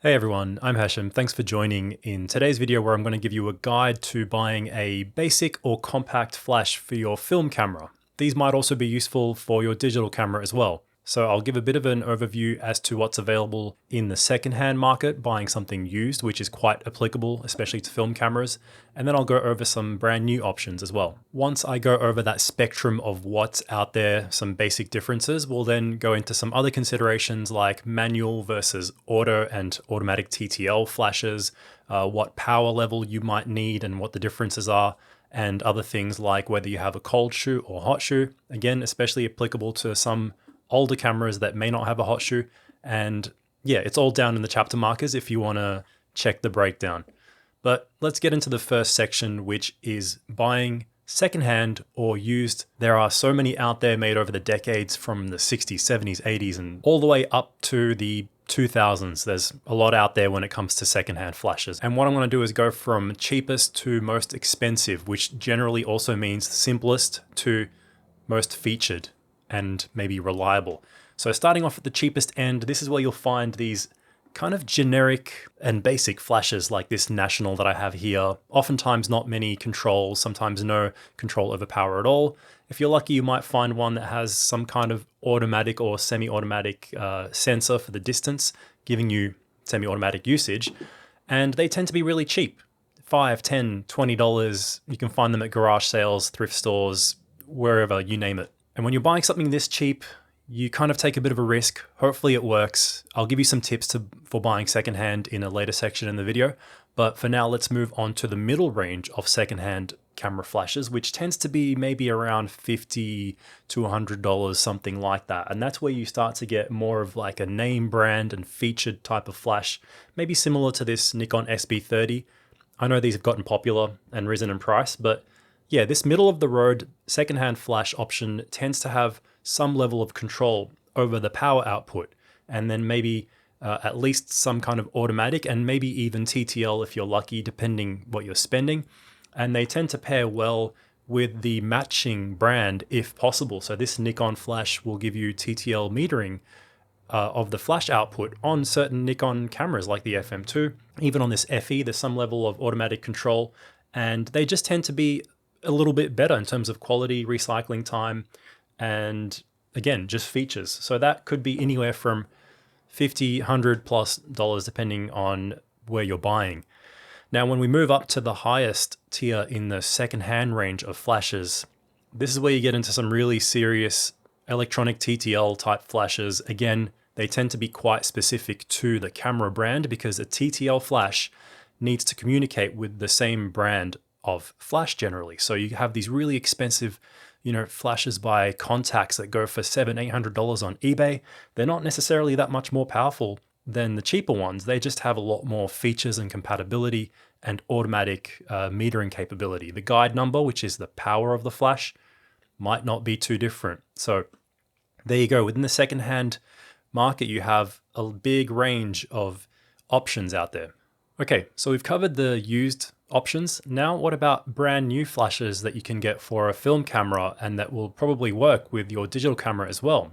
Hey everyone, I'm Hashem. Thanks for joining in today's video where I'm going to give you a guide to buying a basic or compact flash for your film camera. These might also be useful for your digital camera as well. So I'll give a bit of an overview as to what's available in the secondhand market, buying something used, which is quite applicable, especially to film cameras. And then I'll go over some brand new options as well. Once I go over that spectrum of what's out there, some basic differences, we'll then go into some other considerations like manual versus auto and automatic TTL flashes, what power level you might need and what the differences are, and other things like whether you have a cold shoe or hot shoe. Again, especially applicable to some older cameras that may not have a hot shoe. And yeah, it's all down in the chapter markers if you want to check the breakdown. But let's get into the first section, which is buying secondhand or used. There are so many out there made over the decades from the 60s, 70s, 80s, and all the way up to the 2000s. There's a lot out there when it comes to secondhand flashes. And what I'm going to do is go from cheapest to most expensive, which generally also means simplest to most featured and maybe reliable. So starting off at the cheapest end, this is where you'll find these kind of generic and basic flashes like this National that I have here. Oftentimes not many controls, sometimes no control over power at all. If you're lucky, you might find one that has some kind of automatic or semi-automatic sensor for the distance, giving you semi-automatic usage. And they tend to be really cheap. $5, $10, $20. You can find them at garage sales, thrift stores, wherever, you name it. And when you're buying something this cheap, you kind of take a bit of a risk. Hopefully it works. I'll give you some tips for buying secondhand in a later section in the video. But for now, let's move on to the middle range of secondhand camera flashes, which tends to be maybe around $50 to $100, something like that. And that's where you start to get more of like a name brand and featured type of flash, maybe similar to this Nikon SB30. I know these have gotten popular and risen in price, but yeah, this middle of the road secondhand flash option tends to have some level of control over the power output, and then maybe at least some kind of automatic and maybe even TTL if you're lucky, depending what you're spending. And they tend to pair well with the matching brand if possible. So this Nikon flash will give you TTL metering of the flash output on certain Nikon cameras like the FM2. Even on this FE, there's some level of automatic control, and they just tend to be a little bit better in terms of quality, recycling time, and again, just features. So that could be anywhere from $50, $100+ depending on where you're buying. Now, when we move up to the highest tier in the secondhand range of flashes, this is where you get into some really serious electronic TTL type flashes. Again, they tend to be quite specific to the camera brand because a TTL flash needs to communicate with the same brand of flash generally. So you have these really expensive, flashes by Contax that go for $700, $800 on eBay. They're not necessarily that much more powerful than the cheaper ones. They just have a lot more features and compatibility and automatic metering capability. The guide number, which is the power of the flash, might not be too different. So there you go. Within the secondhand market, you have a big range of options out there. Okay, so we've covered the used options. Now, what about brand new flashes that you can get for a film camera and that will probably work with your digital camera as well?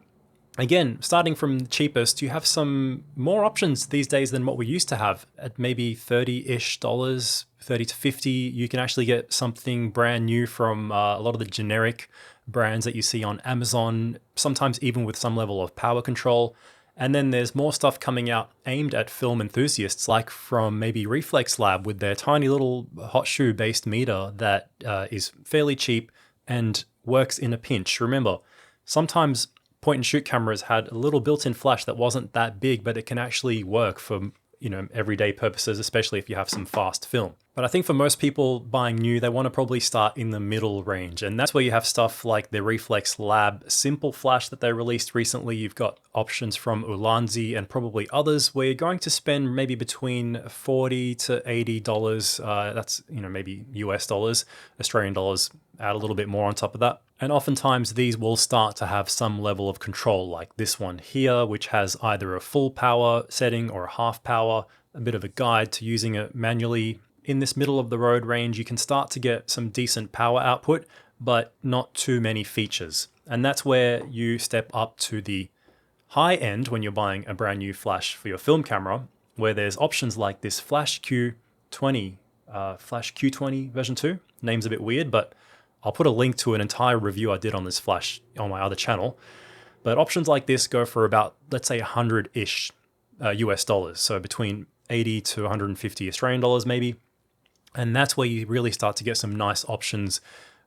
Again, starting from the cheapest, you have some more options these days than what we used to have. At maybe $30-ish, 30 to 50, you can actually get something brand new from a lot of the generic brands that you see on Amazon, sometimes even with some level of power control. And then there's more stuff coming out aimed at film enthusiasts, like from maybe Reflex Lab with their tiny little hot shoe based meter that is fairly cheap and works in a pinch. Remember, sometimes point and shoot cameras had a little built-in flash that wasn't that big, but it can actually work for everyday purposes, especially if you have some fast film. But I think for most people buying new, they want to probably start in the middle range. And that's where you have stuff like the Reflex Lab Simple Flash that they released recently. You've got options from Ulanzi and probably others where you're going to spend maybe between $40 to $80. That's, maybe US dollars, Australian dollars, add a little bit more on top of that. And oftentimes these will start to have some level of control, like this one here, which has either a full power setting or a half power, a bit of a guide to using it manually. In this middle of the road range, you can start to get some decent power output, but not too many features. And that's where you step up to the high end when you're buying a brand new flash for your film camera, where there's options like this Flash Q20, Flash Q20 version 2. Name's a bit weird, but I'll put a link to an entire review I did on this flash on my other channel. But options like this go for about, let's say, 100-ish US dollars. So between 80 to 150 Australian dollars maybe. And that's where you really start to get some nice options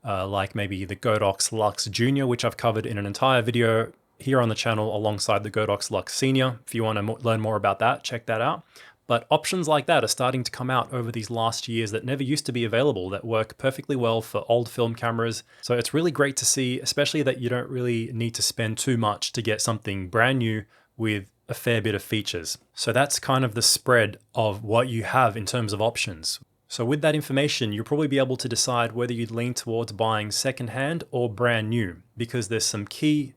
like maybe the Godox Lux Junior, which I've covered in an entire video here on the channel alongside the Godox Lux Senior. If you want to learn more about that, check that out. But options like that are starting to come out over these last years that never used to be available, that work perfectly well for old film cameras. So it's really great to see, especially that you don't really need to spend too much to get something brand new with a fair bit of features. So that's kind of the spread of what you have in terms of options. So with that information, you'll probably be able to decide whether you'd lean towards buying secondhand or brand new, because there's some key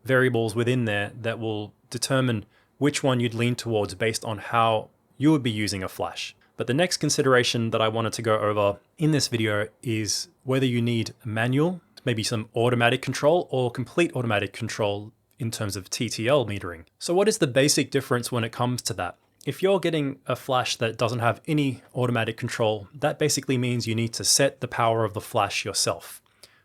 variables within there that will determine which one you'd lean towards based on how you would be using a flash. But the next consideration that I wanted to go over in this video is whether you need manual, maybe some automatic control, or complete automatic control in terms of TTL metering. So what is the basic difference when it comes to that? If you're getting a flash that doesn't have any automatic control, that basically means you need to set the power of the flash yourself.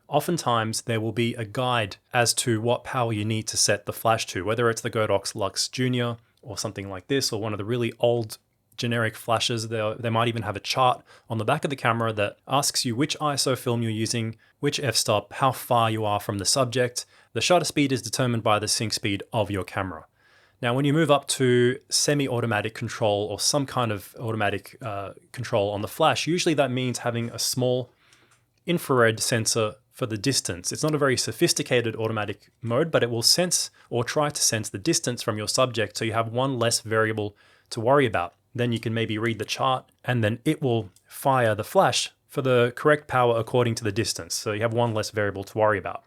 Oftentimes there will be a guide as to what power you need to set the flash to, whether it's the Godox Lux Junior or something like this, or one of the really old generic flashes. They might even have a chart on the back of the camera that asks you which ISO film you're using, which f-stop, how far you are from the subject. The shutter speed is determined by the sync speed of your camera. Now, when you move up to semi-automatic control or some kind of automatic control on the flash, usually that means having a small infrared sensor for the distance. It's not a very sophisticated automatic mode, but it will sense or try to sense the distance from your subject, so you have one less variable to worry about. Then you can maybe read the chart, and then it will fire the flash for the correct power according to the distance. So you have one less variable to worry about.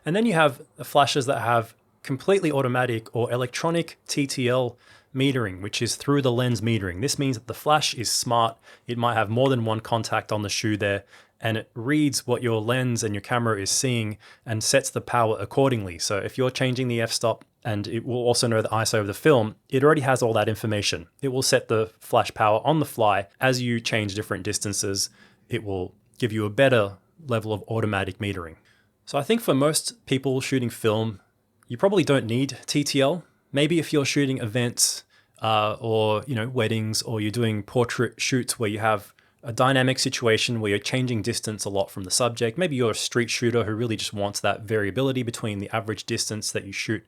And then you have flashes that have completely automatic or electronic TTL metering, which is through the lens metering. This means that the flash is smart. It might have more than one contact on the shoe there, and it reads what your lens and your camera is seeing and sets the power accordingly. So if you're changing the f-stop, and it will also know the ISO of the film, it already has all that information. It will set the flash power on the fly. As you change different distances, it will give you a better level of automatic metering. So I think for most people shooting film, you probably don't need TTL. Maybe if you're shooting events or weddings, or you're doing portrait shoots where you have a dynamic situation where you're changing distance a lot from the subject. Maybe you're a street shooter who really just wants that variability between the average distance that you shoot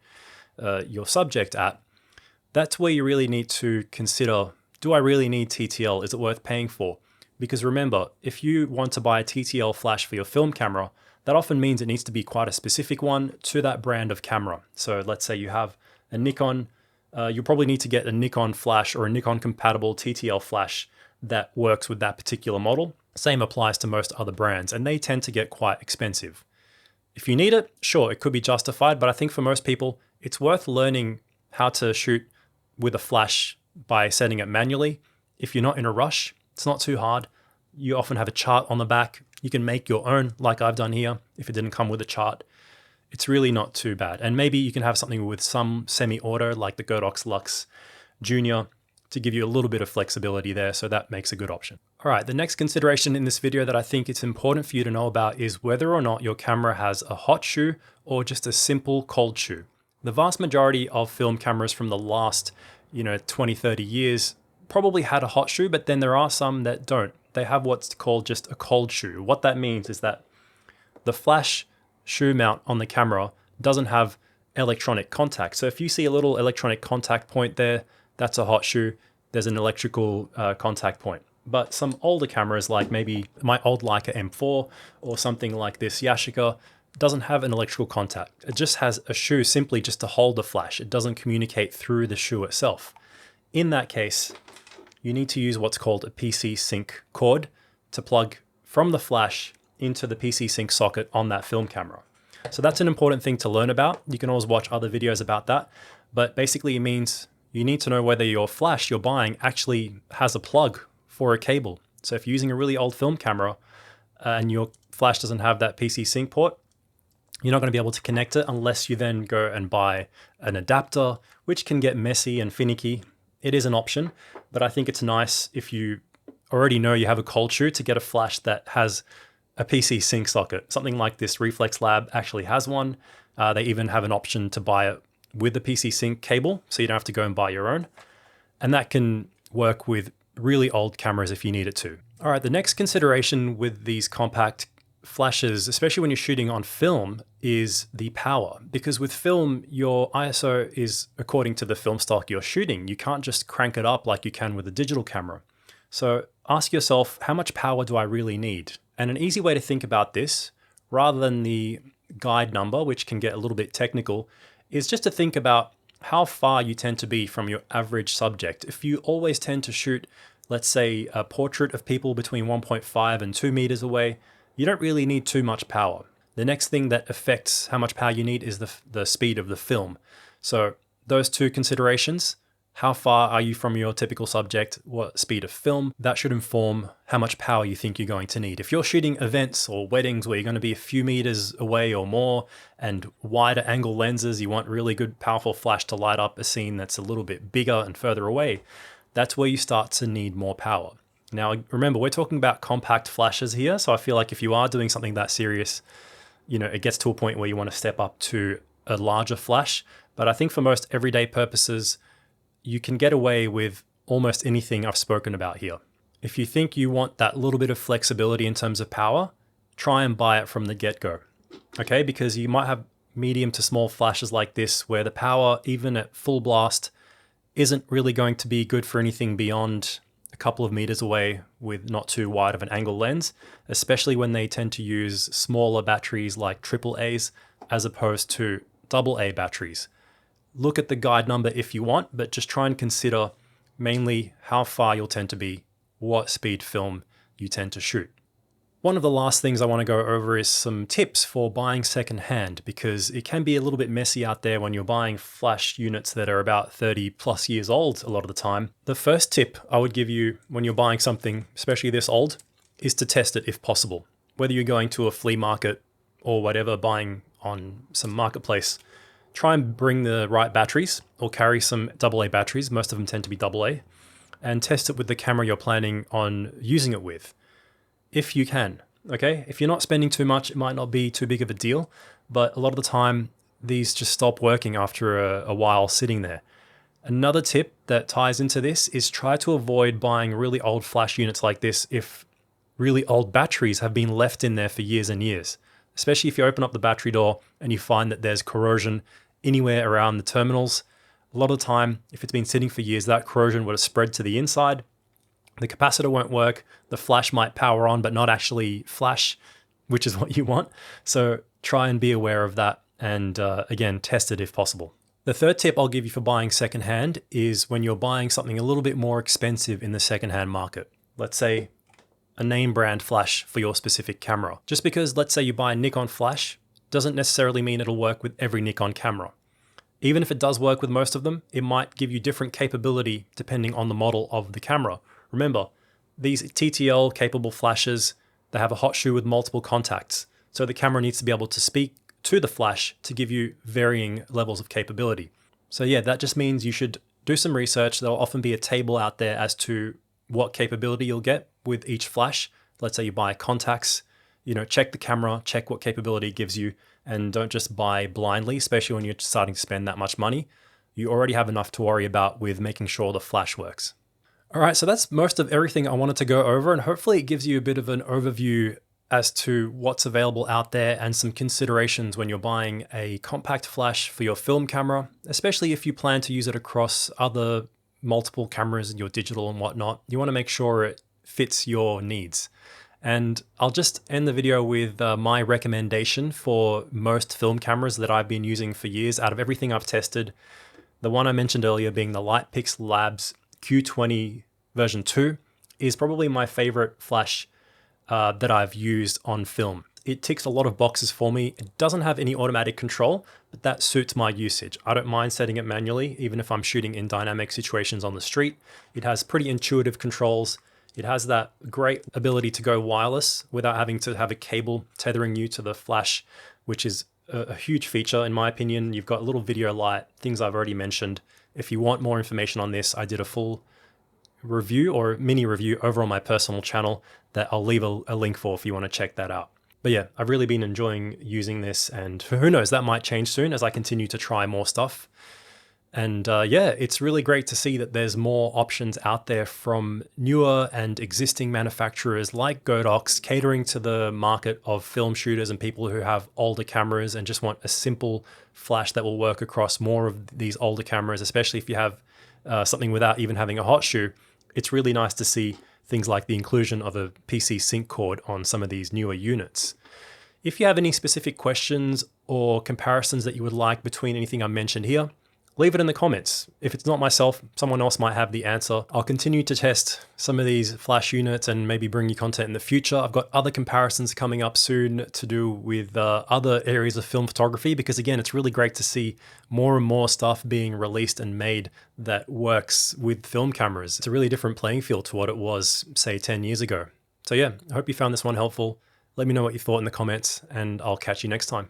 your subject at. That's where you really need to consider, do I really need TTL? Is it worth paying for? Because remember, if you want to buy a TTL flash for your film camera, that often means it needs to be quite a specific one to that brand of camera. So let's say you have a Nikon, you'll probably need to get a Nikon flash or a Nikon compatible TTL flash that works with that particular model. Same applies to most other brands, and they tend to get quite expensive. If you need it, sure, it could be justified, but I think for most people, it's worth learning how to shoot with a flash by setting it manually. If you're not in a rush, it's not too hard. You often have a chart on the back. You can make your own, like I've done here, if it didn't come with a chart. It's really not too bad. And maybe you can have something with some semi-auto, like the Godox Lux Junior, to give you a little bit of flexibility there, so that makes a good option. All right, the next consideration in this video that I think it's important for you to know about is whether or not your camera has a hot shoe or just a simple cold shoe. The vast majority of film cameras from the last 20, 30 years probably had a hot shoe, but then there are some that don't. They have what's called just a cold shoe. What that means is that the flash shoe mount on the camera doesn't have electronic contact. So if you see a little electronic contact point there, that's a hot shoe. There's an electrical contact point. But some older cameras, like maybe my old Leica M4 or something like this Yashica, doesn't have an electrical contact. It just has a shoe simply just to hold the flash. It doesn't communicate through the shoe itself. In that case, you need to use what's called a PC sync cord to plug from the flash into the PC sync socket on that film camera. So that's an important thing to learn about. You can always watch other videos about that, but basically it means you need to know whether your flash you're buying actually has a plug for a cable. So if you're using a really old film camera and your flash doesn't have that PC sync port, you're not going to be able to connect it unless you then go and buy an adapter, which can get messy and finicky. It is an option, but I think it's nice if you already know you have a cold shoe to get a flash that has a PC sync socket. Something like this Reflex Lab actually has one. They even have an option to buy it with the PC sync cable, so you don't have to go and buy your own. And that can work with really old cameras if you need it to. All right, the next consideration with these compact flashes, especially when you're shooting on film, is the power. Because with film, your ISO is according to the film stock you're shooting. You can't just crank it up like you can with a digital camera. So ask yourself, how much power do I really need? And an easy way to think about this, rather than the guide number, which can get a little bit technical, is just to think about how far you tend to be from your average subject. If you always tend to shoot, let's say, a portrait of people between 1.5 and 2 meters away, you don't really need too much power. The next thing that affects how much power you need is the speed of the film. So those two considerations, how far are you from your typical subject, what speed of film, that should inform how much power you think you're going to need. If you're shooting events or weddings where you're going to be a few meters away or more and wider angle lenses, you want really good powerful flash to light up a scene that's a little bit bigger and further away, that's where you start to need more power. Now, remember, we're talking about compact flashes here, so I feel like if you are doing something that serious, it gets to a point where you want to step up to a larger flash. But I think for most everyday purposes, you can get away with almost anything I've spoken about here. If you think you want that little bit of flexibility in terms of power, try and buy it from the get-go, okay? Because you might have medium to small flashes like this where the power, even at full blast, isn't really going to be good for anything beyond a couple of meters away with not too wide of an angle lens, especially when they tend to use smaller batteries like AAAs as opposed to AA batteries. Look at the guide number if you want, but just try and consider mainly how far you'll tend to be, what speed film you tend to shoot. One of the last things I want to go over is some tips for buying secondhand, because it can be a little bit messy out there when you're buying flash units that are about 30 plus years old a lot of the time. The first tip I would give you when you're buying something, especially this old, is to test it if possible. Whether you're going to a flea market or whatever, buying on some marketplace, try and bring the right batteries or carry some AA batteries, most of them tend to be AA, and test it with the camera you're planning on using it with. If you can, okay? If you're not spending too much, it might not be too big of a deal, but a lot of the time, these just stop working after a while sitting there. Another tip that ties into this is try to avoid buying really old flash units like this if really old batteries have been left in there for years and years. Especially if you open up the battery door and you find that there's corrosion anywhere around the terminals. A lot of the time, if it's been sitting for years, that corrosion would have spread to the inside. The capacitor won't work, the flash might power on but not actually flash, which is what you want. So try and be aware of that and again, test it if possible. The third tip I'll give you for buying secondhand is when you're buying something a little bit more expensive in the secondhand market. Let's say a name brand flash for your specific camera. Just because, let's say you buy a Nikon flash, doesn't necessarily mean it'll work with every Nikon camera. Even if it does work with most of them, it might give you different capability depending on the model of the camera. Remember, these TTL capable flashes, they have a hot shoe with multiple contacts. So the camera needs to be able to speak to the flash to give you varying levels of capability. So yeah, that just means you should do some research. There'll often be a table out there as to what capability you'll get with each flash. Let's say you buy contacts, check the camera, check what capability it gives you, and don't just buy blindly, especially when you're starting to spend that much money. You already have enough to worry about with making sure the flash works. All right, so that's most of everything I wanted to go over, and hopefully it gives you a bit of an overview as to what's available out there and some considerations when you're buying a compact flash for your film camera, especially if you plan to use it across other multiple cameras in your digital and whatnot. You want to make sure it fits your needs. And I'll just end the video with my recommendation for most film cameras that I've been using for years. Out of everything I've tested, the one I mentioned earlier being the Lightpix Labs Q20 version 2 is probably my favorite flash that I've used on film. It ticks a lot of boxes for me. It doesn't have any automatic control, but that suits my usage. I don't mind setting it manually, even if I'm shooting in dynamic situations on the street. It has pretty intuitive controls. It has that great ability to go wireless without having to have a cable tethering you to the flash, which is a huge feature in my opinion. You've got a little video light, things I've already mentioned. If you want more information on this, I did a full review or mini review over on my personal channel that I'll leave a link for if you want to check that out. But yeah, I've really been enjoying using this, and who knows, that might change soon as I continue to try more stuff. And yeah, it's really great to see that there's more options out there from newer and existing manufacturers like Godox, catering to the market of film shooters and people who have older cameras and just want a simple flash that will work across more of these older cameras, especially if you have something without even having a hot shoe. It's really nice to see things like the inclusion of a PC sync cord on some of these newer units. If you have any specific questions or comparisons that you would like between anything I mentioned here, leave it in the comments. If it's not myself, someone else might have the answer. I'll continue to test some of these flash units and maybe bring you content in the future. I've got other comparisons coming up soon to do with other areas of film photography, because again, it's really great to see more and more stuff being released and made that works with film cameras. It's a really different playing field to what it was, say, 10 years ago. So yeah, I hope you found this one helpful. Let me know what you thought in the comments, and I'll catch you next time.